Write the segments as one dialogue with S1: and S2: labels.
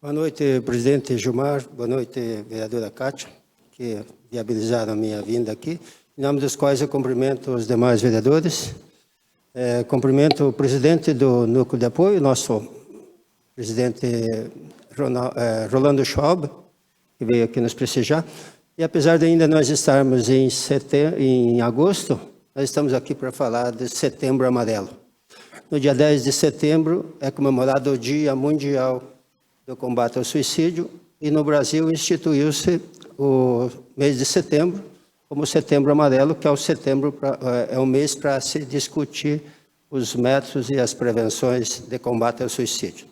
S1: Boa noite, presidente Gilmar. Boa noite, vereadora Kátia, que viabilizaram a minha vinda aqui. Em nome dos quais eu cumprimento os demais vereadores. Cumprimento o presidente do Núcleo de Apoio, nosso presidente Rolando Schwab, que veio aqui nos prestigiar. E apesar de ainda nós estarmos em agosto, nós estamos aqui para falar de Setembro Amarelo. No dia 10 de setembro é comemorado o Dia Mundial do Combate ao Suicídio e no Brasil instituiu-se o mês de setembro como Setembro Amarelo, que é o mês para se discutir os métodos e as prevenções de combate ao suicídio.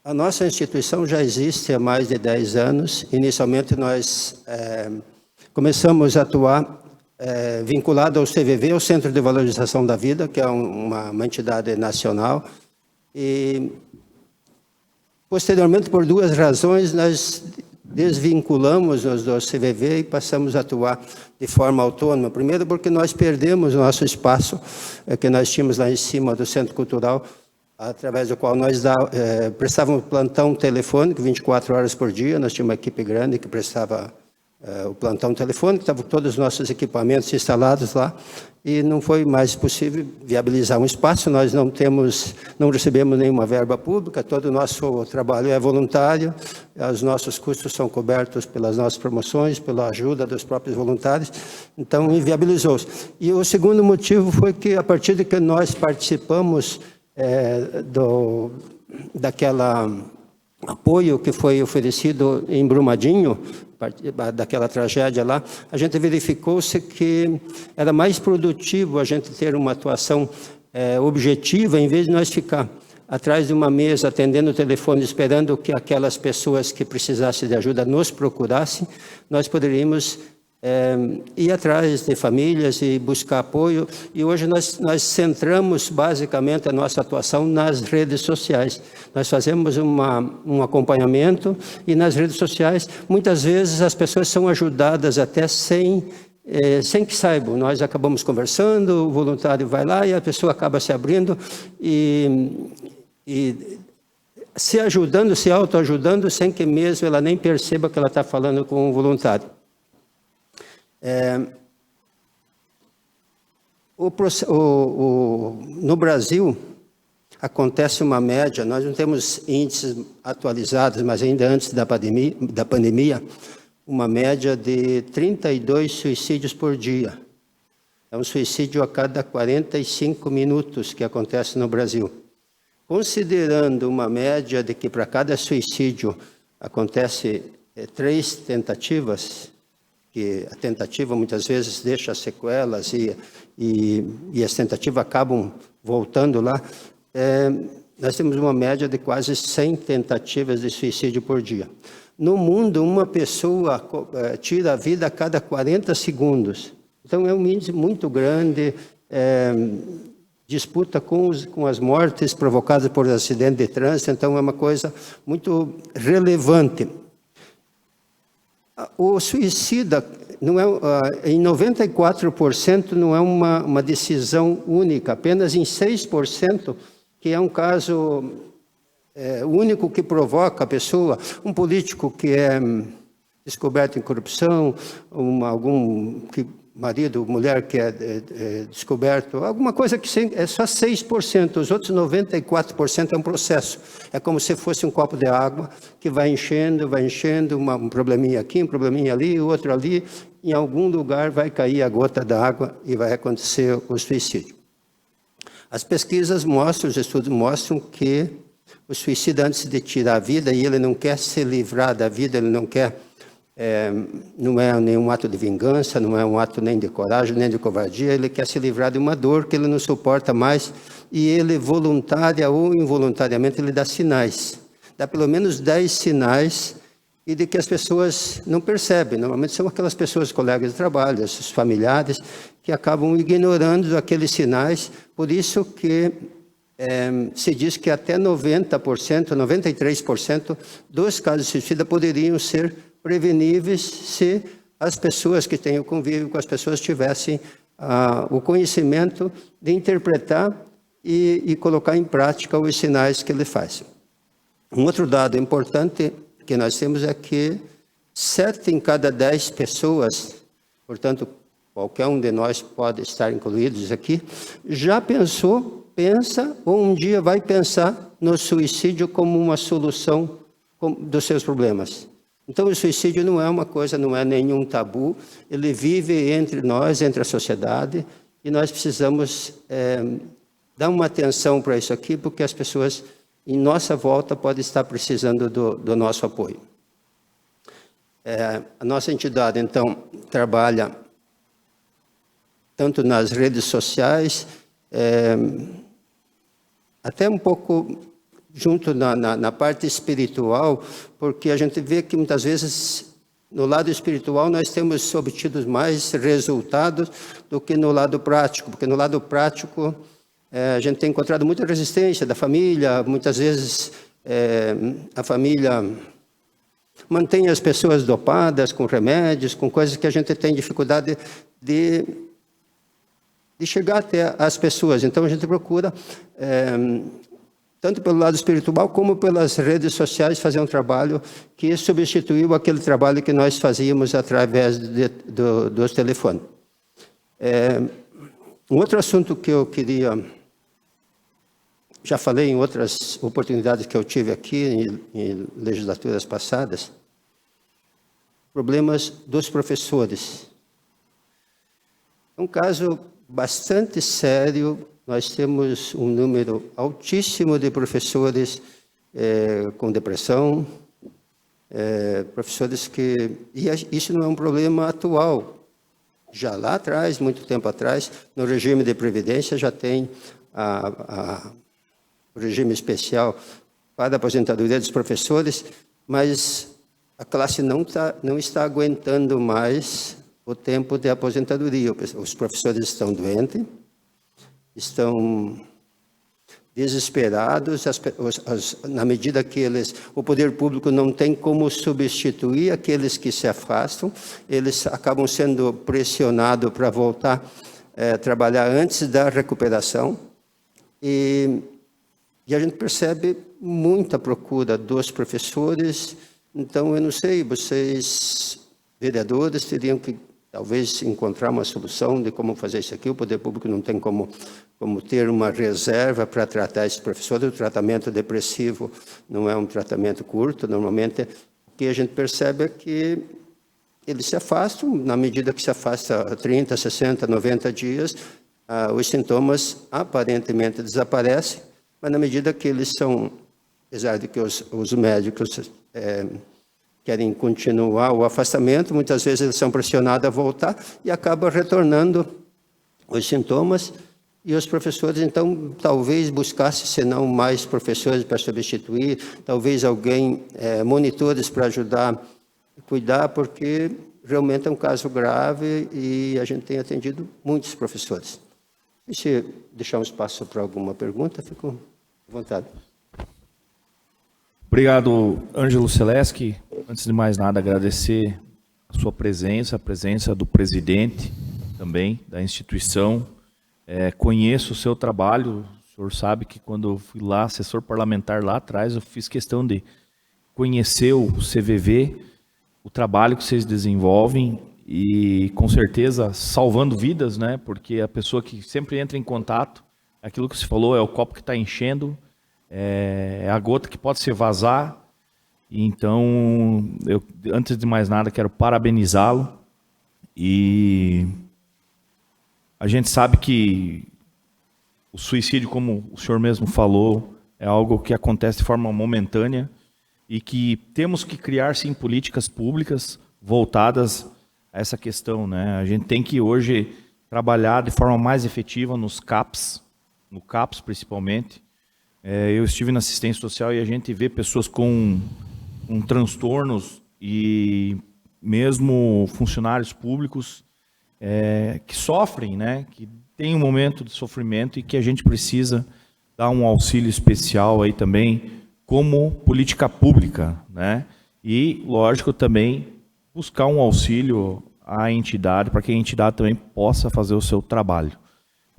S1: A nossa instituição já existe há mais de 10 anos. Inicialmente nós começamos a atuar vinculado ao CVV, o Centro de Valorização da Vida, que é uma entidade nacional. E, posteriormente, por duas razões, nós desvinculamos-nos do CVV e passamos a atuar de forma autônoma. Primeiro, porque nós perdemos o nosso espaço que nós tínhamos lá em cima do Centro Cultural, através do qual nós prestávamos plantão telefônico 24 horas por dia. Nós tínhamos uma equipe grande que prestava o plantão telefônico, estavam todos os nossos equipamentos instalados lá, e não foi mais possível viabilizar um espaço. Nós não recebemos nenhuma verba pública, todo o nosso trabalho é voluntário, os nossos custos são cobertos pelas nossas promoções, pela ajuda dos próprios voluntários, então inviabilizou-se. E o segundo motivo foi que, a partir de que nós participamos daquela apoio que foi oferecido em Brumadinho, daquela tragédia lá, a gente verificou-se que era mais produtivo a gente ter uma atuação objetiva, em vez de nós ficar atrás de uma mesa, atendendo o telefone, esperando que aquelas pessoas que precisassem de ajuda nos procurassem. Nós poderíamos ir atrás de famílias e buscar apoio. E hoje nós centramos basicamente a nossa atuação nas redes sociais. Nós fazemos um acompanhamento e nas redes sociais, muitas vezes as pessoas são ajudadas até sem que saibam. Nós acabamos conversando, o voluntário vai lá e a pessoa acaba se abrindo e se ajudando, se autoajudando, sem que mesmo ela nem perceba que ela está falando com um voluntário. No Brasil, acontece uma média, nós não temos índices atualizados, mas ainda antes da pandemia, uma média de 32 suicídios por dia. É um suicídio a cada 45 minutos que acontece no Brasil. Considerando uma média de que para cada suicídio acontece 3 tentativas, que a tentativa muitas vezes deixa sequelas e as tentativas acabam voltando lá, nós temos uma média de quase 100 tentativas de suicídio por dia. No mundo, uma pessoa tira a vida a cada 40 segundos. Então, é um índice muito grande, disputa com as mortes provocadas por acidente de trânsito, então é uma coisa muito relevante. O suicida, em 94%, não é uma decisão única, apenas em 6%, que é um caso único que provoca a pessoa, um político que é descoberto em corrupção, marido, mulher que é descoberto, alguma coisa que é só 6%, os outros 94% é um processo. É como se fosse um copo de água que vai enchendo, um probleminha aqui, um probleminha ali, outro ali, em algum lugar vai cair a gota d'água e vai acontecer o suicídio. As pesquisas mostram, os estudos mostram que o suicida, antes de tirar a vida, e ele não quer se livrar da vida, ele não quer... não é nenhum ato de vingança, não é um ato nem de coragem, nem de covardia, ele quer se livrar de uma dor que ele não suporta mais, e ele, voluntária ou involuntariamente, ele dá sinais. Dá pelo menos 10 sinais, e de que as pessoas não percebem. Normalmente são aquelas pessoas, colegas de trabalho, os familiares, que acabam ignorando aqueles sinais. Por isso que se diz que até 90%, 93% dos casos de suicídio poderiam ser preveníveis se as pessoas que têm o convívio com as pessoas tivessem o conhecimento de interpretar e colocar em prática os sinais que ele faz. Um outro dado importante que nós temos é que 7 em cada 10 pessoas, portanto, qualquer um de nós pode estar incluídos aqui, já pensa ou um dia vai pensar no suicídio como uma solução dos seus problemas. Então, o suicídio não é uma coisa, não é nenhum tabu, ele vive entre nós, entre a sociedade, e nós precisamos dar uma atenção para isso aqui, porque as pessoas em nossa volta podem estar precisando do nosso apoio. A nossa entidade, então, trabalha tanto nas redes sociais, até um pouco junto na parte espiritual, porque a gente vê que muitas vezes no lado espiritual nós temos obtido mais resultados do que no lado prático, porque no lado prático a gente tem encontrado muita resistência da família, muitas vezes a família mantém as pessoas dopadas com remédios, com coisas que a gente tem dificuldade de chegar até as pessoas. Então a gente procura, tanto pelo lado espiritual como pelas redes sociais, fazer um trabalho que substituiu aquele trabalho que nós fazíamos através dos telefones. Um outro assunto que eu queria, já falei em outras oportunidades que eu tive aqui em legislaturas passadas, problemas dos professores. É um caso bastante sério. Nós temos um número altíssimo de professores com depressão, professores que... E isso não é um problema atual. Já lá atrás, muito tempo atrás, no regime de previdência já tem o regime especial para a aposentadoria dos professores, mas a classe não está aguentando mais o tempo de aposentadoria. Os professores estão doentes, estão desesperados, na medida que o poder público não tem como substituir aqueles que se afastam, eles acabam sendo pressionados para voltar a trabalhar antes da recuperação. E a gente percebe muita procura dos professores. Então, eu não sei, vocês, vereadores, teriam que talvez encontrar uma solução de como fazer isso aqui. O poder público não tem como ter uma reserva para tratar esses professores. O tratamento depressivo não é um tratamento curto. Normalmente, o que a gente percebe é que eles se afastam. Na medida que se afasta 30, 60, 90 dias, os sintomas aparentemente desaparecem, mas na medida que eles são, apesar de que os médicos querem continuar o afastamento, muitas vezes eles são pressionados a voltar e acabam retornando os sintomas. E os professores, então, talvez buscassem, se não mais professores para substituir, talvez alguém, monitores para ajudar a cuidar, porque realmente é um caso grave e a gente tem atendido muitos professores. E se deixar um espaço para alguma pergunta, fico à vontade.
S2: Obrigado, Ângelo Seleski. Antes de mais nada, agradecer a sua presença, a presença do presidente também da instituição. Conheço o seu trabalho. O senhor sabe que quando eu fui lá, assessor parlamentar lá atrás, eu fiz questão de conhecer o CVV, o trabalho que vocês desenvolvem e, com certeza, salvando vidas, né? Porque a pessoa que sempre entra em contato, aquilo que você falou, é o copo que está enchendo, é a gota que pode se vazar. Então, eu, antes de mais nada, quero parabenizá-lo. E a gente sabe que o suicídio, como o senhor mesmo falou, é algo que acontece de forma momentânea e que temos que criar, sim, políticas públicas voltadas a essa questão, né? A gente tem que hoje trabalhar de forma mais efetiva nos CAPs, no CAPs principalmente. Eu estive na assistência social e a gente vê pessoas com transtornos e mesmo funcionários públicos que sofrem, né? Que tem um momento de sofrimento e que a gente precisa dar um auxílio especial aí também como política pública, né? E, lógico, também buscar um auxílio à entidade para que a entidade também possa fazer o seu trabalho.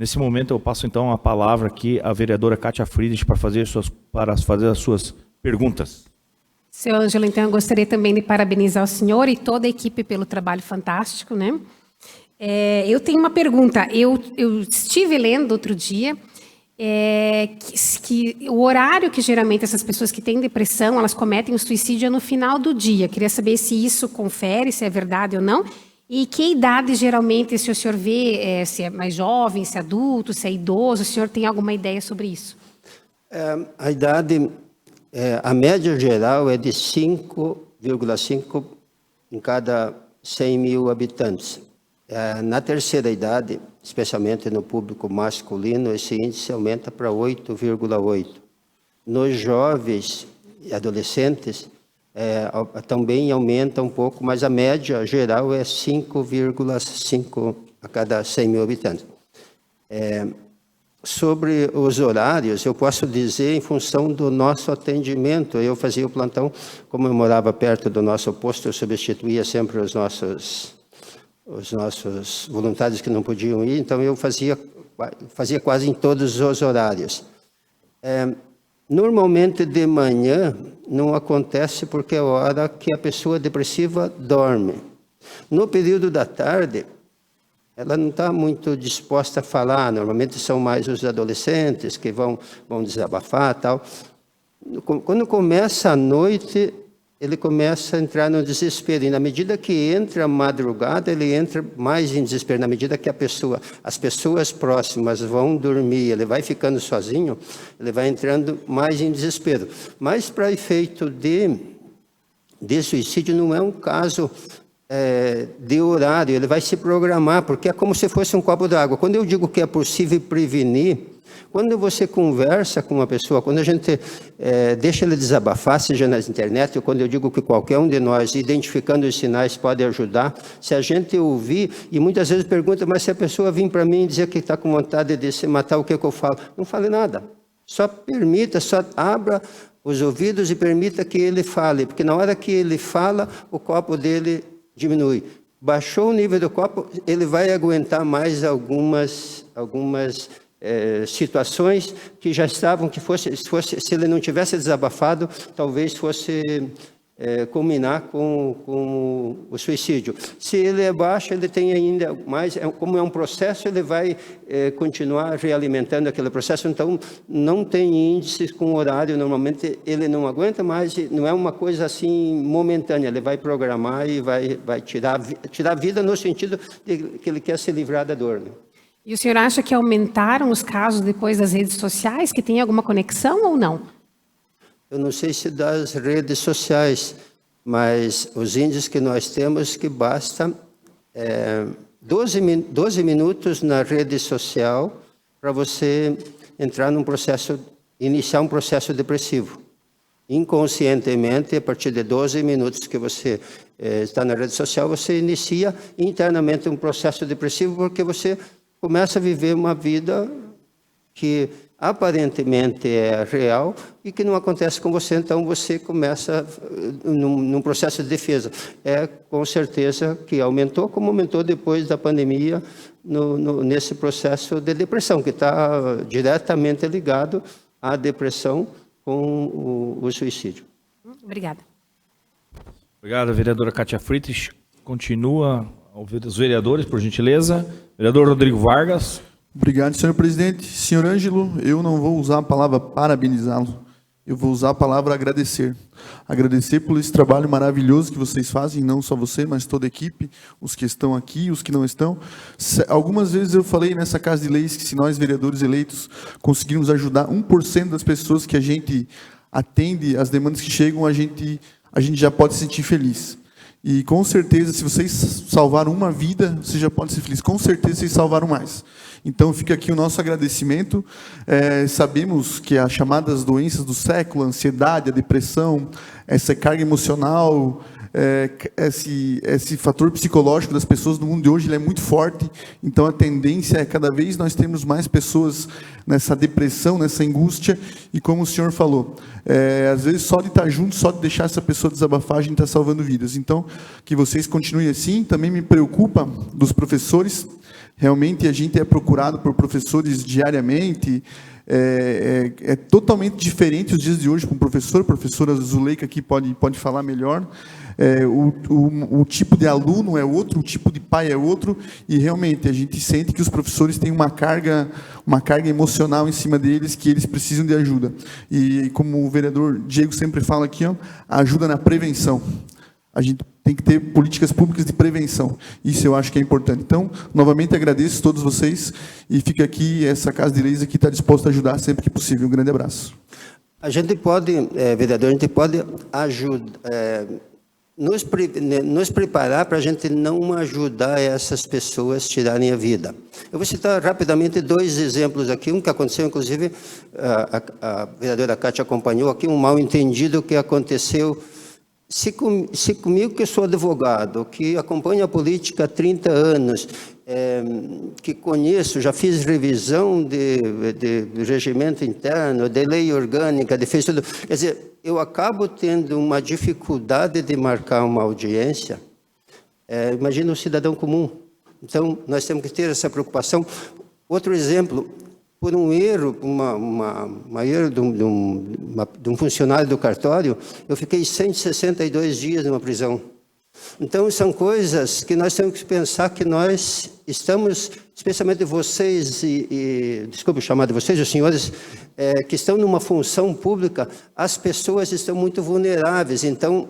S2: Nesse momento, eu passo, então, a palavra aqui à vereadora Kátia Friedrich para fazer as suas perguntas.
S3: Seu Ângelo, então, eu gostaria também de parabenizar o senhor e toda a equipe pelo trabalho fantástico, né? Eu tenho uma pergunta. Eu estive lendo outro dia que o horário que geralmente essas pessoas que têm depressão, elas cometem o suicídio é no final do dia. Queria saber se isso confere, se é verdade ou não. E que idade geralmente, se o senhor vê, se é mais jovem, se é adulto, se é idoso, o senhor tem alguma ideia sobre isso?
S1: A idade, a média geral é de 5,5 em cada 100 mil habitantes. Na terceira idade, especialmente no público masculino, esse índice aumenta para 8,8. Nos jovens e adolescentes, também aumenta um pouco, mas a média geral é 5,5 a cada 100 mil habitantes. Sobre os horários, eu posso dizer em função do nosso atendimento. Eu fazia o plantão, como eu morava perto do nosso posto, eu substituía sempre os nossos voluntários que não podiam ir, então eu fazia quase em todos os horários. Normalmente de manhã não acontece porque é a hora que a pessoa depressiva dorme. No período da tarde, ela não está muito disposta a falar, normalmente são mais os adolescentes que vão desabafar e tal. Quando começa a noite, ele começa a entrar no desespero, e na medida que entra a madrugada, ele entra mais em desespero, na medida que as pessoas próximas vão dormir, ele vai ficando sozinho, ele vai entrando mais em desespero. Mas para efeito de suicídio não é um caso de horário, ele vai se programar, porque é como se fosse um copo d'água. Quando eu digo que é possível prevenir, quando você conversa com uma pessoa, quando a gente deixa ele desabafar, seja na internet, ou quando eu digo que qualquer um de nós, identificando os sinais, pode ajudar, se a gente ouvir, e muitas vezes pergunta, mas se a pessoa vir para mim e dizer que está com vontade de se matar, o que eu falo? Não fale nada. Só permita, só abra os ouvidos e permita que ele fale, porque na hora que ele fala, o copo dele diminui. Baixou o nível do copo, ele vai aguentar mais algumas situações que já estavam, se ele não tivesse desabafado, talvez fosse culminar com o suicídio. Se ele é baixo, ele tem ainda mais, como é um processo, ele vai continuar realimentando aquele processo, então não tem índices com horário, normalmente ele não aguenta mais, não é uma coisa assim momentânea, ele vai programar e vai tirar a vida no sentido de que ele quer se livrar da dor, né?
S3: E o senhor acha que aumentaram os casos depois das redes sociais, que tem alguma conexão ou não?
S1: Eu não sei se das redes sociais, mas os índices que nós temos que basta 12 minutos na rede social para você entrar iniciar um processo depressivo. Inconscientemente, a partir de 12 minutos que você está na rede social, você inicia internamente um processo depressivo, porque você começa a viver uma vida que aparentemente é real e que não acontece com você, então você começa num processo de defesa. Com certeza que aumentou, como aumentou depois da pandemia, nesse processo de depressão, que está diretamente ligado à depressão com o suicídio.
S3: Obrigada.
S2: Obrigado, vereadora Kátia Friedrich. Continua os vereadores, por gentileza. Vereador Rodrigo Vargas.
S4: Obrigado, senhor presidente. Senhor Ângelo, eu não vou usar a palavra parabenizá-lo, eu vou usar a palavra agradecer. Agradecer por esse trabalho maravilhoso que vocês fazem, não só você, mas toda a equipe, os que estão aqui, os que não estão. Algumas vezes eu falei nessa Casa de Leis que se nós, vereadores eleitos, conseguirmos ajudar 1% das pessoas que a gente atende, as demandas que chegam, a gente já pode se sentir feliz. E com certeza, se vocês salvaram uma vida, você já pode ser feliz. Com certeza, vocês salvaram mais. Então, fica aqui o nosso agradecimento. Sabemos que as chamadas doenças do século, a ansiedade, a depressão, essa carga emocional, esse fator psicológico das pessoas no mundo de hoje, ele é muito forte. Então, a tendência é cada vez nós temos mais pessoas nessa depressão, nessa angústia. E como o senhor falou, às vezes só de estar junto, só de deixar essa pessoa desabafar, a gente está salvando vidas. Então, que vocês continuem assim. Também me preocupa dos professores. Realmente a gente é procurado por professores diariamente, é totalmente diferente os dias de hoje com o professor. A professora Zuleika aqui pode falar melhor. O tipo de aluno é outro, o tipo de pai é outro, e realmente a gente sente que os professores têm uma carga emocional em cima deles, que eles precisam de ajuda. E como o vereador Diego sempre fala aqui, ajuda na prevenção. A gente tem que ter políticas públicas de prevenção. Isso eu acho que é importante. Então, novamente agradeço a todos vocês e fica aqui, essa Casa de Leis aqui está disposta a ajudar sempre que possível. Um grande abraço.
S1: A gente pode, vereador, a gente pode ajudar, nos preparar para a gente não ajudar essas pessoas a tirarem a vida. Eu vou citar rapidamente 2 exemplos aqui, um que aconteceu, inclusive, a vereadora Cátia acompanhou aqui, um mal-entendido que aconteceu. Se comigo, que eu sou advogado, que acompanho a política há 30 anos, que conheço, já fiz revisão de regimento interno, de lei orgânica, de fez tudo. Quer dizer, eu acabo tendo uma dificuldade de marcar uma audiência. Imagina um cidadão comum. Então, nós temos que ter essa preocupação. Outro exemplo, por um erro, uma erro de um funcionário do cartório, eu fiquei 162 dias numa prisão. Então, são coisas que nós temos que pensar que nós estamos, especialmente vocês, desculpe chamar de vocês, os senhores, que estão numa função pública, as pessoas estão muito vulneráveis. Então,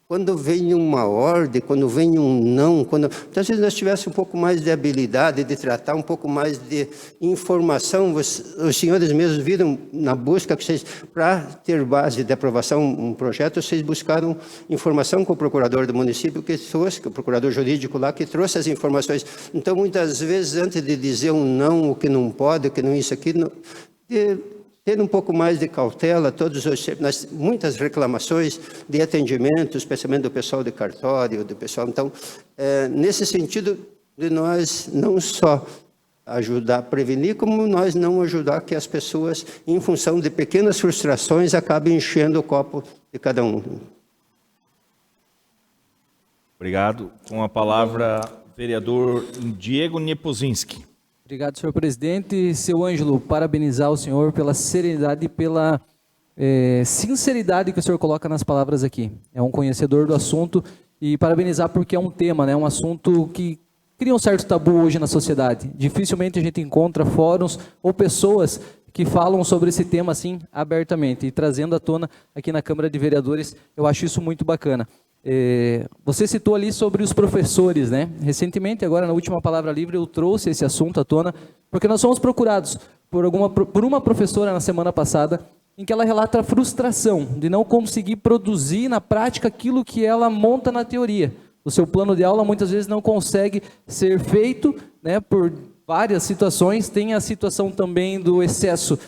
S1: quando vem uma ordem, quando vem um não, então, se nós tivéssemos um pouco mais de habilidade de tratar, um pouco mais de informação, os senhores mesmos viram na busca que vocês, para ter base de aprovação um projeto, vocês buscaram informação com o procurador do município, que o procurador jurídico lá, que trouxe as informações. Então, muitas vezes, antes de dizer um não, o que não pode, o que não isso aqui, ter um pouco mais de cautela, muitas reclamações de atendimento, especialmente do pessoal de cartório, do pessoal. Então, nesse sentido, de nós não só ajudar a prevenir, como nós não ajudar que as pessoas, em função de pequenas frustrações, acabem enchendo o copo de cada um.
S2: Obrigado. Com a palavra, vereador Diego Niepozinski.
S5: Obrigado, senhor presidente. Seu Ângelo, parabenizar o senhor pela serenidade e pela sinceridade que o senhor coloca nas palavras aqui. É um conhecedor do assunto e parabenizar porque é um tema, um assunto que cria um certo tabu hoje na sociedade. Dificilmente a gente encontra fóruns ou pessoas que falam sobre esse tema assim abertamente e trazendo à tona aqui na Câmara de Vereadores. Eu acho isso muito bacana. Você citou ali sobre os professores, né? Recentemente, agora na última Palavra Livre, eu trouxe esse assunto à tona, porque nós fomos procurados por uma professora na semana passada, em que ela relata a frustração de não conseguir produzir na prática aquilo que ela monta na teoria. O seu plano de aula muitas vezes não consegue ser feito, né, por várias situações. Tem a situação também do excesso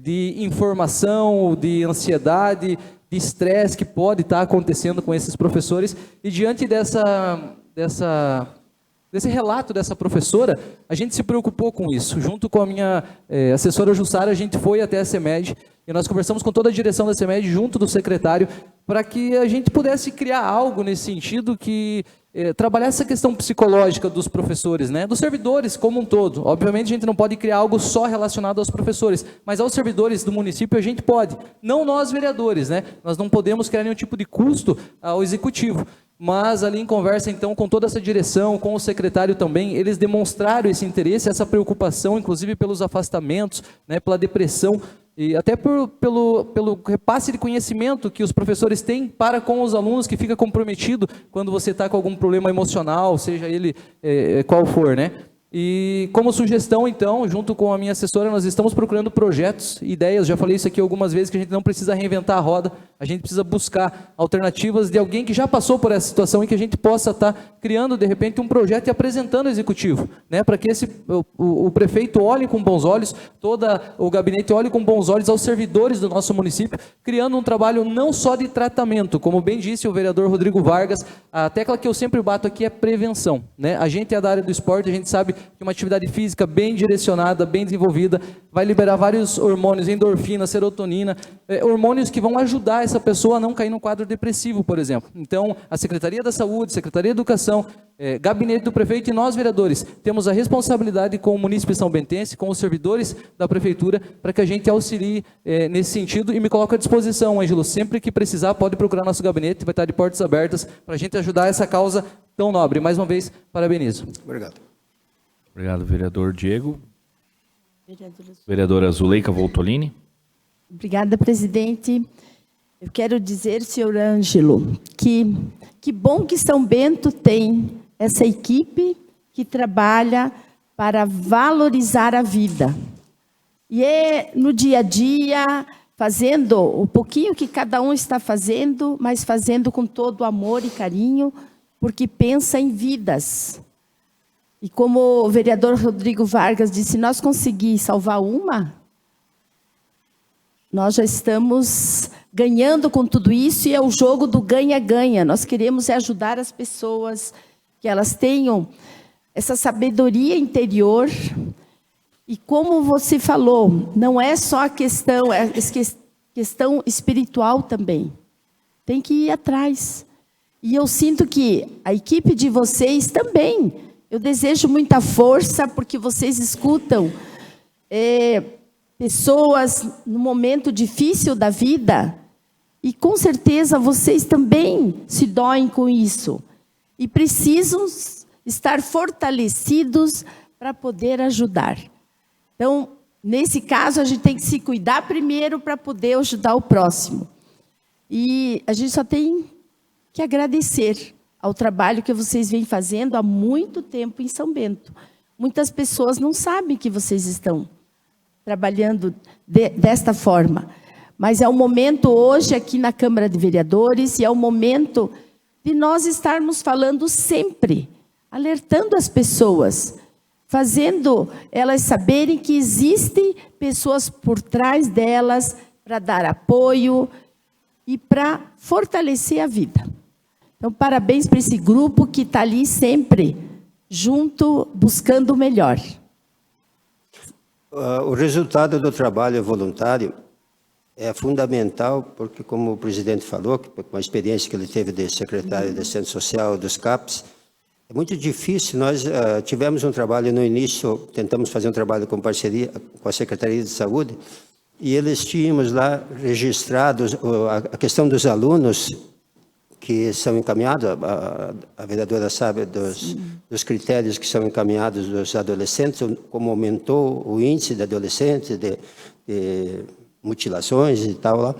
S5: de informação, de ansiedade, de estresse que pode estar acontecendo com esses professores. E diante desse relato dessa professora, a gente se preocupou com isso. Junto com a minha assessora Jussara, a gente foi até a CEMED e nós conversamos com toda a direção da CEMED, junto do secretário, para que a gente pudesse criar algo nesse sentido que trabalhar essa questão psicológica dos professores, né? Dos servidores como um todo. Obviamente a gente não pode criar algo só relacionado aos professores, mas aos servidores do município a gente pode. Não nós vereadores, né? Nós não podemos criar nenhum tipo de custo ao executivo. Mas ali em conversa então com toda essa direção, com o secretário também, eles demonstraram esse interesse, essa preocupação, inclusive pelos afastamentos, né, pela depressão, e até pelo repasse de conhecimento que os professores têm para com os alunos, que fica comprometido quando você está com algum problema emocional, seja ele qual for, né? E como sugestão, então, junto com a minha assessora, nós estamos procurando projetos, ideias, já falei isso aqui algumas vezes, que a gente não precisa reinventar a roda, a gente precisa buscar alternativas de alguém que já passou por essa situação e que a gente possa estar criando, de repente, um projeto e apresentando ao executivo, né, para que o prefeito olhe com bons olhos, todo o gabinete olhe com bons olhos aos servidores do nosso município, criando um trabalho não só de tratamento, como bem disse o vereador Rodrigo Vargas, a tecla que eu sempre bato aqui é prevenção, né? A gente é da área do esporte, a gente sabe que uma atividade física bem direcionada, bem desenvolvida, vai liberar vários hormônios, endorfina, serotonina, hormônios que vão ajudar essa pessoa a não cair no quadro depressivo, por exemplo. Então, a Secretaria da Saúde, Secretaria da Educação, Gabinete do Prefeito e nós, vereadores, temos a responsabilidade com o munícipe são-bentense, com os servidores da Prefeitura, para que a gente auxilie nesse sentido e me coloco à disposição, Ângelo. Sempre que precisar, pode procurar nosso gabinete, vai estar de portas abertas para a gente ajudar essa causa tão nobre. Mais uma vez, parabenizo.
S1: Obrigado.
S2: Obrigado, vereador Diego. Vereadora Zuleika Voltolini.
S6: Obrigada, presidente. Eu quero dizer, senhor Ângelo, que bom que São Bento tem essa equipe que trabalha para valorizar a vida. E é no dia a dia, fazendo o pouquinho que cada um está fazendo, mas fazendo com todo amor e carinho, porque pensa em vidas. E como o vereador Rodrigo Vargas disse, se nós conseguir salvar uma, nós já estamos ganhando com tudo isso, e é o jogo do ganha-ganha. Nós queremos ajudar as pessoas, que elas tenham essa sabedoria interior. E como você falou, não é só a questão, é questão espiritual também. Tem que ir atrás. E eu sinto que a equipe de vocês também, eu desejo muita força, porque vocês escutam pessoas no momento difícil da vida, e com certeza vocês também se doem com isso. E precisam estar fortalecidos para poder ajudar. Então, nesse caso, a gente tem que se cuidar primeiro para poder ajudar o próximo. E a gente só tem que agradecer ao trabalho que vocês vêm fazendo há muito tempo em São Bento. Muitas pessoas não sabem que vocês estão trabalhando desta forma. Mas é o momento hoje aqui na Câmara de Vereadores, e é o momento de nós estarmos falando sempre, alertando as pessoas, fazendo elas saberem que existem pessoas por trás delas para dar apoio e para fortalecer a vida. Então, parabéns para esse grupo que está ali sempre junto, buscando o melhor.
S1: O resultado do trabalho voluntário é fundamental, porque, como o presidente falou, com a experiência que ele teve de secretário de Assistência Social dos CAPs, é muito difícil. Nós tivemos um trabalho no início, tentamos fazer um trabalho com parceria com a Secretaria de Saúde, e eles tínhamos lá registrados a questão dos alunos que são encaminhados, a vereadora sabe dos critérios que são encaminhados dos adolescentes, como aumentou o índice de adolescentes, de mutilações e tal lá.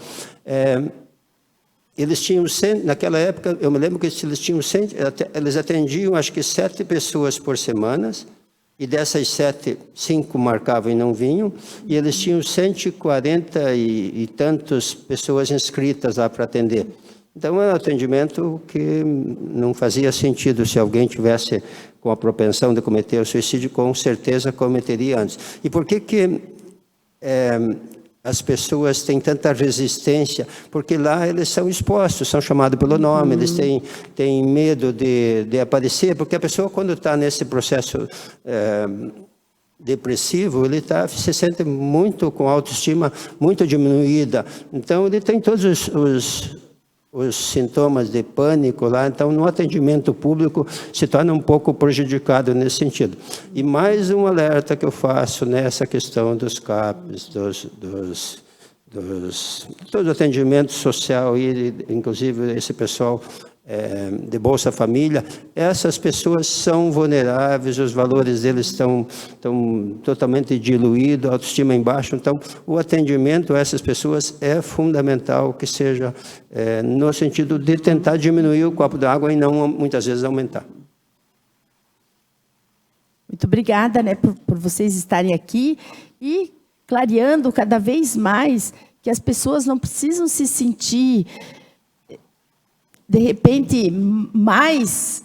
S1: Eles tinham, naquela época, eu me lembro que eles tinham, eles atendiam acho que 7 pessoas por semana, e dessas 7, 5 marcavam e não vinham, e eles tinham 140 e tantas pessoas inscritas lá para atender. Então, é um atendimento que não fazia sentido. Se alguém tivesse com a propensão de cometer o suicídio, com certeza cometeria antes. E por que as pessoas têm tanta resistência? Porque lá eles são expostos, são chamados pelo nome, eles têm medo de aparecer, porque a pessoa, quando está nesse processo depressivo, ele se sente muito com autoestima muito diminuída. Então, ele tem todos os sintomas de pânico lá, então no atendimento público se torna um pouco prejudicado nesse sentido. E mais um alerta que eu faço nessa questão dos CAPs, todo o atendimento social, e inclusive esse pessoal de Bolsa Família, essas pessoas são vulneráveis, os valores deles estão totalmente diluídos, a autoestima embaixo. Então, o atendimento a essas pessoas é fundamental que seja no sentido de tentar diminuir o copo d'água e não, muitas vezes, aumentar.
S6: Muito obrigada, por vocês estarem aqui e clareando cada vez mais que as pessoas não precisam se sentir, de repente, mais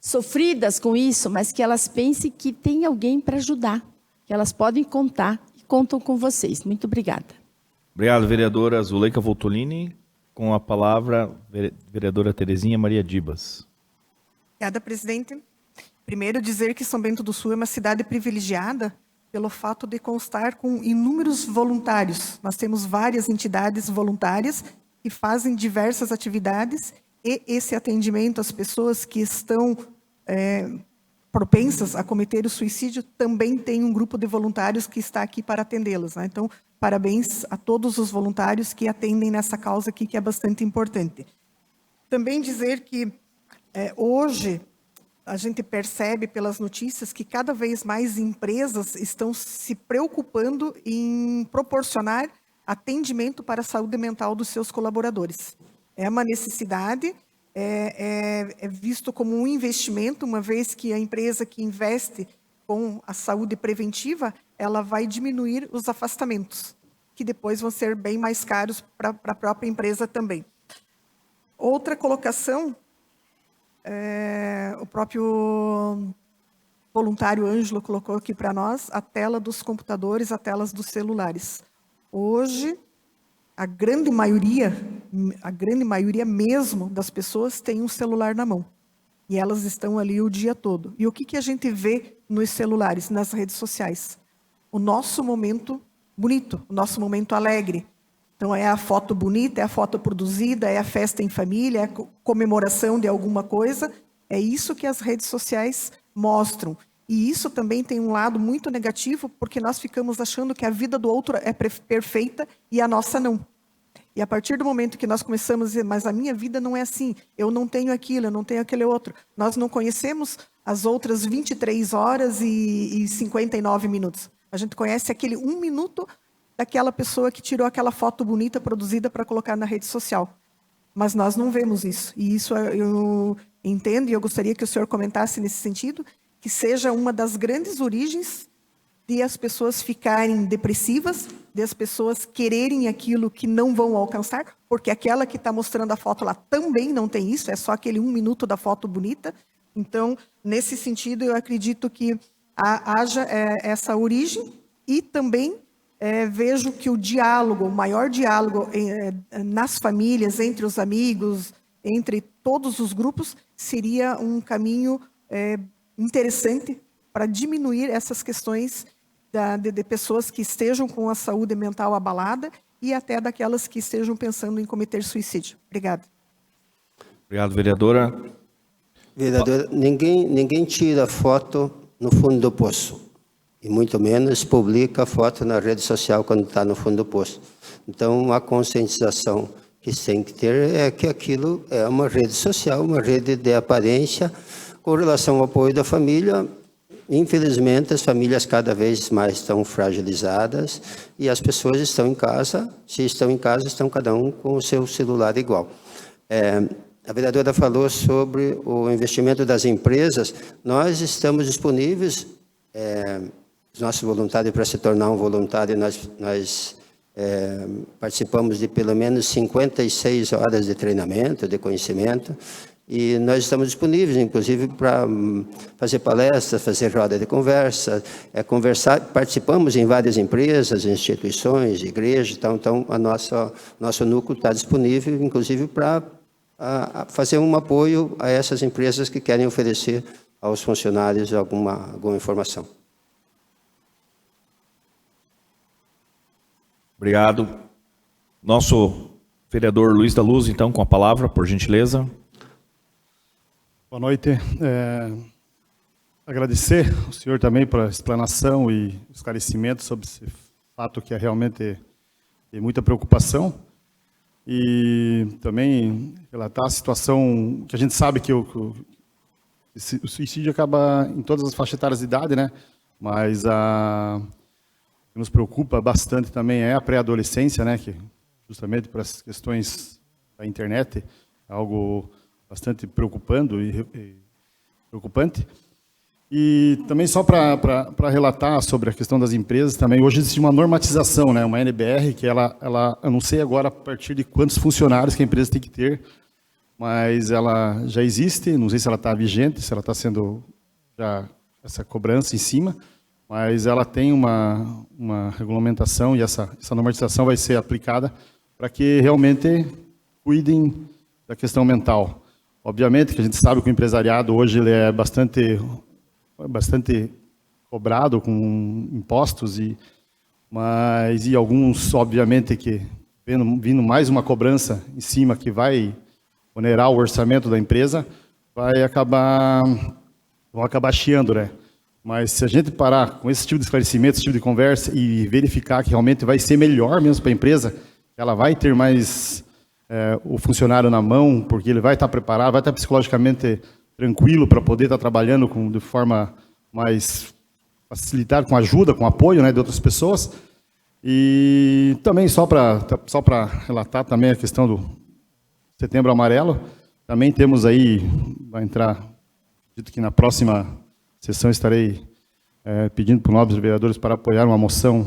S6: sofridas com isso, mas que elas pensem que tem alguém para ajudar, que elas podem contar e contam com vocês. Muito obrigada.
S2: Obrigado, vereadora Zuleika Voltolini. Com a palavra, vereadora Terezinha Maria Dibas.
S7: Obrigada, presidente. Primeiro, dizer que São Bento do Sul é uma cidade privilegiada pelo fato de constar com inúmeros voluntários. Nós temos várias entidades voluntárias que fazem diversas atividades e esse atendimento às pessoas que estão propensas a cometer o suicídio também tem um grupo de voluntários que está aqui para atendê-las, né? Então, parabéns a todos os voluntários que atendem nessa causa aqui, que é bastante importante. Também dizer que hoje a gente percebe pelas notícias que cada vez mais empresas estão se preocupando em proporcionar atendimento para a saúde mental dos seus colaboradores. É uma necessidade, é visto como um investimento, uma vez que a empresa que investe com a saúde preventiva, ela vai diminuir os afastamentos, que depois vão ser bem mais caros para a própria empresa também. Outra colocação, o próprio voluntário Ângelo colocou aqui para nós, a tela dos computadores, a telas dos celulares. Hoje, a grande maioria mesmo das pessoas tem um celular na mão. E elas estão ali o dia todo. E o que a gente vê nos celulares, nas redes sociais? O nosso momento bonito, o nosso momento alegre. Então, é a foto bonita, é a foto produzida, é a festa em família, é a comemoração de alguma coisa. É isso que as redes sociais mostram. E isso também tem um lado muito negativo, porque nós ficamos achando que a vida do outro é perfeita e a nossa não. E a partir do momento que nós começamos a dizer, mas a minha vida não é assim, eu não tenho aquilo, eu não tenho aquele outro. Nós não conhecemos as outras 23 horas e 59 minutos. A gente conhece aquele 1 minuto daquela pessoa que tirou aquela foto bonita produzida para colocar na rede social. Mas nós não vemos isso. E isso eu entendo, e eu gostaria que o senhor comentasse nesse sentido, que seja uma das grandes origens de as pessoas ficarem depressivas, de as pessoas quererem aquilo que não vão alcançar, porque aquela que está mostrando a foto lá também não tem isso, é só aquele 1 minuto da foto bonita. Então, nesse sentido, eu acredito que haja essa origem e também vejo que o diálogo, o maior diálogo nas famílias, entre os amigos, entre todos os grupos, seria um caminho interessante para diminuir essas questões de pessoas que estejam com a saúde mental abalada e até daquelas que estejam pensando em cometer suicídio. Obrigada.
S2: Obrigado, vereadora.
S1: Vereador, ninguém tira foto no fundo do poço. E muito menos publica foto na rede social quando está no fundo do poço. Então, a conscientização que tem que ter é que aquilo é uma rede social, uma rede de aparência. Com relação ao apoio da família, infelizmente, as famílias cada vez mais estão fragilizadas e as pessoas estão em casa. Se estão em casa, estão cada um com o seu celular igual. A vereadora falou sobre o investimento das empresas. Nós estamos disponíveis, os nossos voluntários, para se tornar um voluntário, nós participamos de pelo menos 56 horas de treinamento, de conhecimento, e nós estamos disponíveis, inclusive, para fazer palestras, fazer roda de conversa, conversar. Participamos em várias empresas, instituições, igrejas, então nosso núcleo está disponível, inclusive, para fazer um apoio a essas empresas que querem oferecer aos funcionários alguma informação.
S2: Obrigado. Nosso vereador Luiz da Luz, então, com a palavra, por gentileza.
S8: Boa noite. Agradecer ao senhor também pela explanação e esclarecimento sobre esse fato que é realmente de muita preocupação. E também relatar a situação que a gente sabe que o suicídio acaba em todas as faixas etárias de idade, né? Mas o que nos preocupa bastante também é a pré-adolescência, né? Que justamente por essas questões da internet é algo bastante preocupante. E também só para relatar sobre a questão das empresas, também hoje existe uma normatização, né, uma NBR, que ela, eu não sei agora a partir de quantos funcionários que a empresa tem que ter, mas ela já existe, não sei se ela está vigente, se ela está sendo já essa cobrança em cima, mas ela tem uma regulamentação e essa normatização vai ser aplicada para que realmente cuidem da questão mental. Obviamente que a gente sabe que o empresariado hoje ele é bastante bastante cobrado com impostos e alguns, obviamente, que vindo mais uma cobrança em cima que vai onerar o orçamento da empresa, vão acabar chiando, né? Mas se a gente parar com esse tipo de esclarecimento, esse tipo de conversa e verificar que realmente vai ser melhor mesmo para a empresa, ela vai ter mais o funcionário na mão, porque ele vai estar preparado, vai estar psicologicamente tranquilo para poder estar trabalhando de forma mais facilitada, com ajuda, com apoio, né, de outras pessoas. E também, só para relatar também a questão do Setembro Amarelo, também temos aí, vai entrar, acredito que na próxima sessão estarei pedindo para os nobres vereadores para apoiar uma moção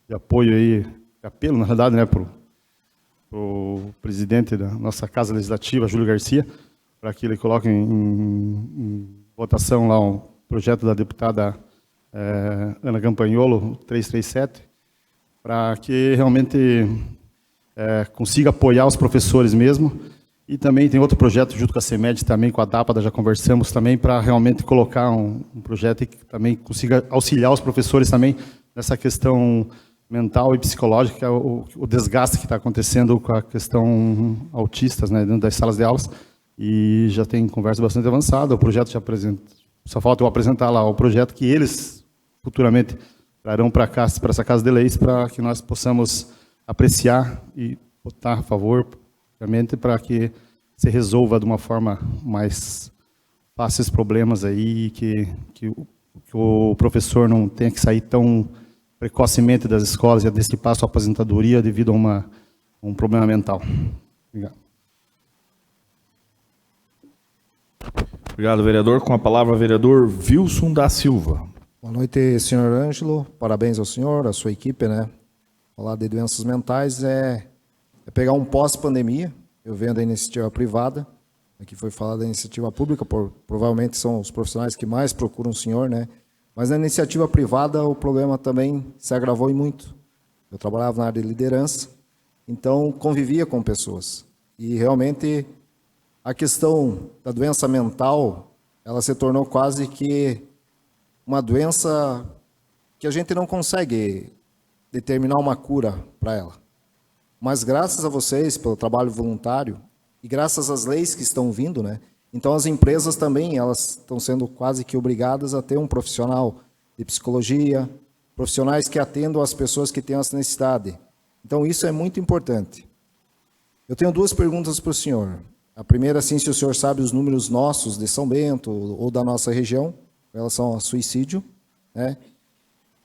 S8: de apoio aí, de apelo, na verdade, né, para o presidente da nossa Casa Legislativa, Júlio Garcia, para que ele coloque em votação lá um projeto da deputada Ana Campagnolo, 337, para que realmente consiga apoiar os professores mesmo. E também tem outro projeto junto com a CEMED, também com a DAPADA, já conversamos também, para realmente colocar um projeto que também consiga auxiliar os professores também nessa questão mental e psicológica, o desgaste que está acontecendo com a questão autistas, né, dentro das salas de aulas. E já tem conversa bastante avançada, o projeto já apresenta, só falta eu apresentar lá o projeto que eles futuramente trarão para cá, para essa Casa de Leis, para que nós possamos apreciar e votar a favor, obviamente, para que se resolva de uma forma mais fácil esses problemas aí, que o professor não tenha que sair tão precocemente das escolas e antecipar sua aposentadoria devido a um problema mental. Obrigado.
S2: Obrigado, vereador. Com a palavra, vereador Wilson da Silva.
S9: Boa noite, senhor Ângelo. Parabéns ao senhor, à sua equipe, né? Falar de doenças mentais é pegar um pós-pandemia. Eu venho da iniciativa privada, aqui foi falado da iniciativa pública, provavelmente são os profissionais que mais procuram o senhor, né? Mas na iniciativa privada o problema também se agravou e muito. Eu trabalhava na área de liderança, então convivia com pessoas. E realmente a questão da doença mental, ela se tornou quase que uma doença que a gente não consegue determinar uma cura para ela. Mas graças a vocês pelo trabalho voluntário e graças às leis que estão vindo, né? Então as empresas também, elas estão sendo quase que obrigadas a ter um profissional de psicologia, profissionais que atendam as pessoas que têm essa necessidade. Então isso é muito importante. Eu tenho duas perguntas para o senhor. A primeira, assim, se o senhor sabe os números nossos de São Bento ou da nossa região, em relação ao suicídio, né?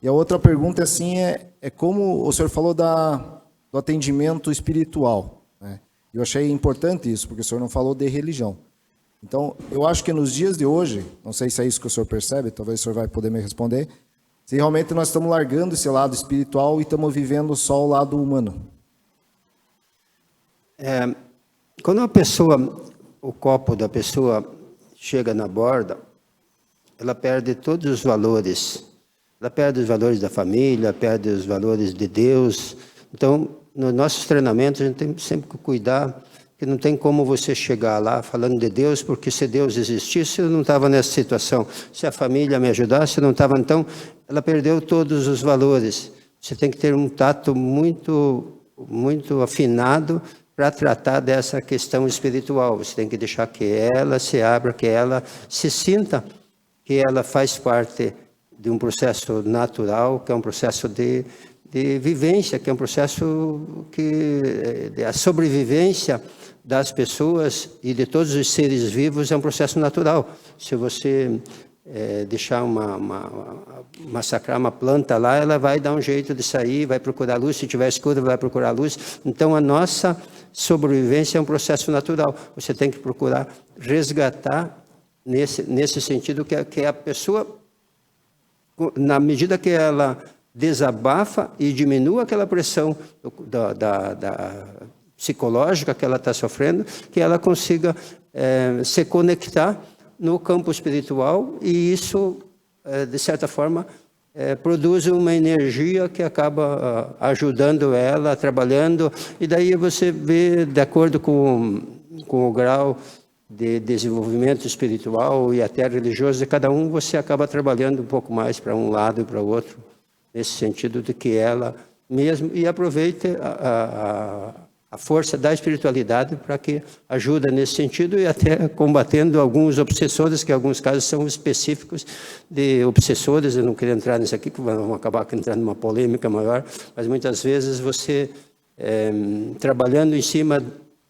S9: E a outra pergunta, assim, é como o senhor falou do atendimento espiritual, né? Eu achei importante isso, porque o senhor não falou de religião. Então, eu acho que nos dias de hoje, não sei se é isso que o senhor percebe, talvez o senhor vai poder me responder, se realmente nós estamos largando esse lado espiritual e estamos vivendo só o lado humano.
S1: Quando o copo da pessoa chega na borda, ela perde todos os valores. Ela perde os valores da família, perde os valores de Deus. Então, nos nossos treinamentos, a gente tem sempre que cuidar, que não tem como você chegar lá falando de Deus, porque se Deus existisse, eu não estava nessa situação. Se a família me ajudasse, eu não estava. Então, ela perdeu todos os valores. Você tem que ter um tato muito, muito afinado para tratar dessa questão espiritual. Você tem que deixar que ela se abra, que ela se sinta que ela faz parte de um processo natural, que é um processo de vivência, que é um processo a sobrevivência das pessoas e de todos os seres vivos é um processo natural. Se você deixar massacrar uma planta lá, ela vai dar um jeito de sair, vai procurar luz, se tiver escuro, vai procurar luz. Então, a nossa sobrevivência é um processo natural. Você tem que procurar resgatar nesse sentido que a pessoa, na medida que ela desabafa e diminua aquela pressão da psicológica que ela está sofrendo, que ela consiga se conectar no campo espiritual e isso, de certa forma, produz uma energia que acaba ajudando ela, trabalhando, e daí você vê, de acordo com o grau de desenvolvimento espiritual e até religioso de cada um, você acaba trabalhando um pouco mais para um lado e para o outro, nesse sentido de que ela mesmo, e aproveite a força da espiritualidade para que ajuda nesse sentido e até combatendo alguns obsessores, que em alguns casos são específicos de obsessores. Eu não queria entrar nisso aqui, que vamos acabar entrando numa polêmica maior, mas muitas vezes você, trabalhando em cima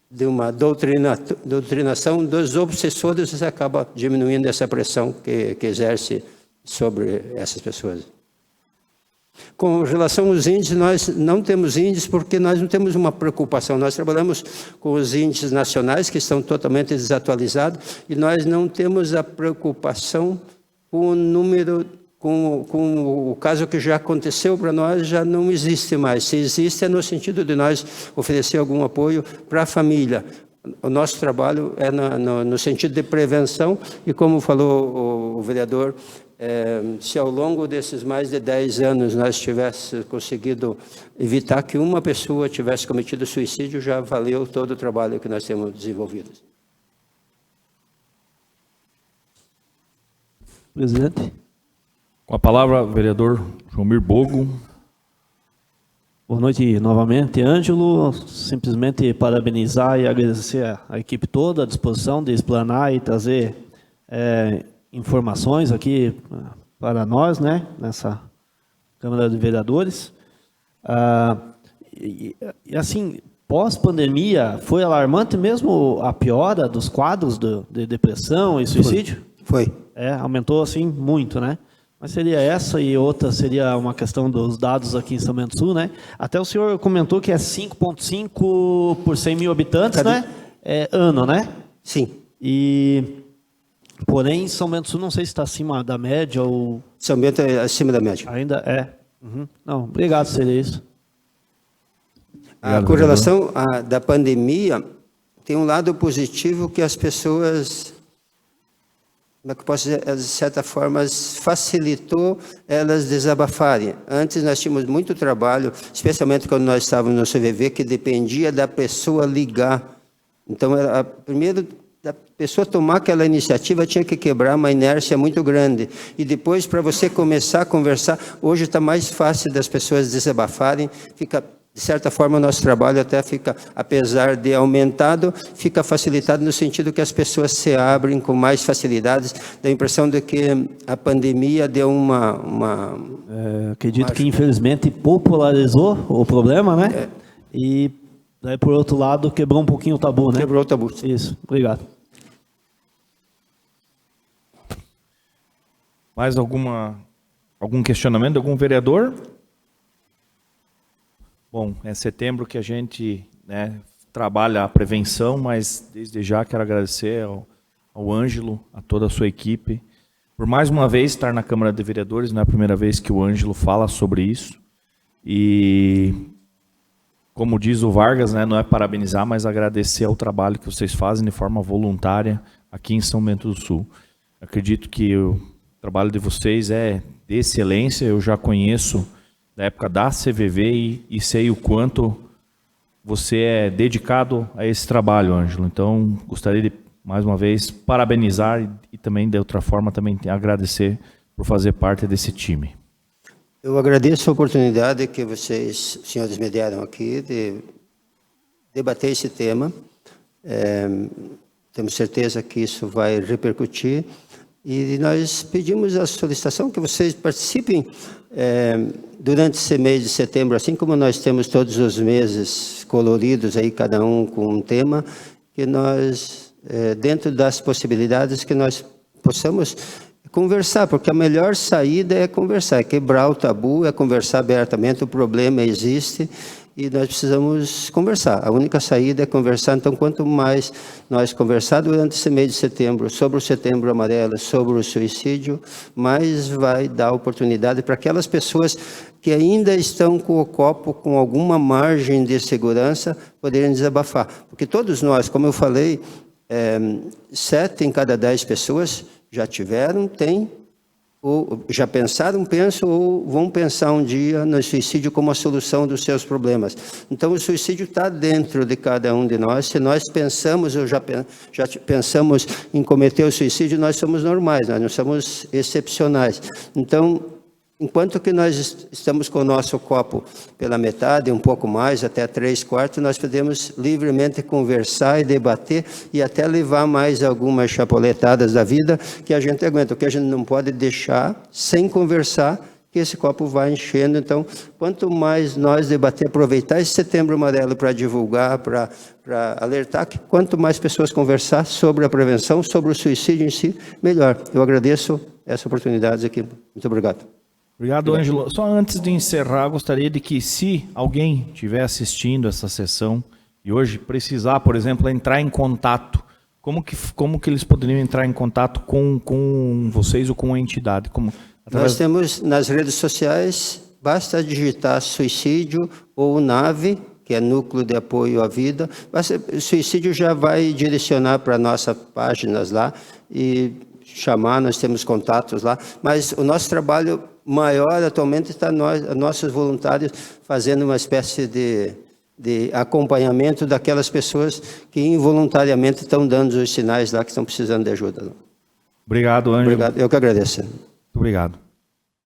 S1: de uma doutrinação dos obsessores, você acaba diminuindo essa pressão que exerce sobre essas pessoas. Com relação aos índices, nós não temos índices porque nós não temos uma preocupação. Nós trabalhamos com os índices nacionais, que estão totalmente desatualizados, e nós não temos a preocupação com o número, com o caso que já aconteceu para nós, já não existe mais. Se existe, é no sentido de nós oferecer algum apoio para a família. O nosso trabalho é no sentido de prevenção, e como falou o vereador, se ao longo desses mais de 10 anos nós tivéssemos conseguido evitar que uma pessoa tivesse cometido suicídio, já valeu todo o trabalho que nós temos desenvolvido.
S10: Presidente.
S2: Com a palavra, vereador Joelmir Bogo.
S10: Boa noite novamente, Ângelo. Simplesmente parabenizar e agradecer a equipe toda, à disposição de explanar e trazer informações aqui para nós, né, nessa Câmara de Vereadores. E assim, pós-pandemia, foi alarmante mesmo a piora dos quadros de depressão e suicídio?
S1: Foi.
S10: Aumentou assim muito, né? Mas seria essa e outra seria uma questão dos dados aqui em São Bento do Sul, né? Até o senhor comentou que é 5,5 por 100 mil habitantes, né? Ano, né?
S1: Sim.
S10: Porém, São Bento do Sul, não sei se está acima da média ou...
S1: São Bento é acima da média.
S10: Ainda é. Uhum. Não, obrigado, seria isso.
S1: Com relação da pandemia, tem um lado positivo que as pessoas, como é que eu posso dizer, de certa forma, facilitou elas desabafarem. Antes nós tínhamos muito trabalho, especialmente quando nós estávamos no CVV, que dependia da pessoa ligar. Então, primeiro, da pessoa tomar aquela iniciativa, tinha que quebrar uma inércia muito grande. E depois, para você começar a conversar, hoje está mais fácil das pessoas desabafarem, fica... De certa forma, o nosso trabalho até fica, apesar de aumentado, fica facilitado no sentido que as pessoas se abrem com mais facilidades. Dá a impressão de que a pandemia deu
S10: acredito que, infelizmente, popularizou o problema, né? E, daí, por outro lado, quebrou um pouquinho o tabu, né?
S1: Quebrou o tabu.
S10: Isso, obrigado.
S2: Mais algum questionamento de algum vereador? Bom, é setembro que a gente, né, trabalha a prevenção, mas desde já quero agradecer ao Ângelo, a toda a sua equipe, por mais uma vez estar na Câmara de Vereadores. Não é a primeira vez que o Ângelo fala sobre isso. E, como diz o Vargas, né, não é parabenizar, mas agradecer ao trabalho que vocês fazem de forma voluntária aqui em São Bento do Sul. Acredito que o trabalho de vocês é de excelência. Eu já conheço da época da CVV e sei o quanto você é dedicado a esse trabalho, Ângelo. Então, gostaria de, mais uma vez, parabenizar e também, de outra forma, também agradecer por fazer parte desse time.
S1: Eu agradeço a oportunidade que vocês, senhores, me deram aqui de debater esse tema. Temos certeza que isso vai repercutir. E nós pedimos a solicitação que vocês participem durante esse mês de setembro, assim como nós temos todos os meses coloridos, aí, cada um com um tema, que nós, dentro das possibilidades, que nós possamos conversar, porque a melhor saída é conversar, é quebrar o tabu, é conversar abertamente. O problema existe e nós precisamos conversar. A única saída é conversar. Então, quanto mais nós conversar durante esse mês de setembro sobre o Setembro Amarelo, sobre o suicídio, mais vai dar oportunidade para aquelas pessoas que ainda estão com o copo com alguma margem de segurança poderem desabafar. Porque todos nós, como eu falei, 7 em cada 10 pessoas já tiveram, têm ou já pensaram, pensam, ou vão pensar um dia no suicídio como a solução dos seus problemas. Então, o suicídio está dentro de cada um de nós. Se nós pensamos, ou já pensamos em cometer o suicídio, nós somos normais, nós não somos excepcionais. Então, enquanto que nós estamos com o nosso copo pela metade, um pouco mais, até 3/4, nós podemos livremente conversar e debater e até levar mais algumas chapoletadas da vida que a gente aguenta. O que a gente não pode deixar sem conversar, que esse copo vai enchendo. Então, quanto mais nós debater, aproveitar esse Setembro Amarelo para divulgar, para alertar, que quanto mais pessoas conversar sobre a prevenção, sobre o suicídio em si, melhor. Eu agradeço essa oportunidade aqui. Muito obrigado.
S2: Obrigado, Ângelo. Só antes de encerrar, gostaria de que, se alguém estiver assistindo essa sessão e hoje precisar, por exemplo, entrar em contato, como que eles poderiam entrar em contato com vocês ou com a entidade?
S1: Nós temos nas redes sociais, basta digitar suicídio ou NAVE, que é Núcleo de Apoio à Vida. O suicídio já vai direcionar para nossas páginas lá e chamar, nós temos contatos lá, mas o nosso trabalho maior atualmente está nossos voluntários fazendo uma espécie de acompanhamento daquelas pessoas que involuntariamente estão dando os sinais lá que estão precisando de ajuda.
S2: Obrigado, Ângelo.
S1: Obrigado, eu que agradeço.
S2: Muito obrigado.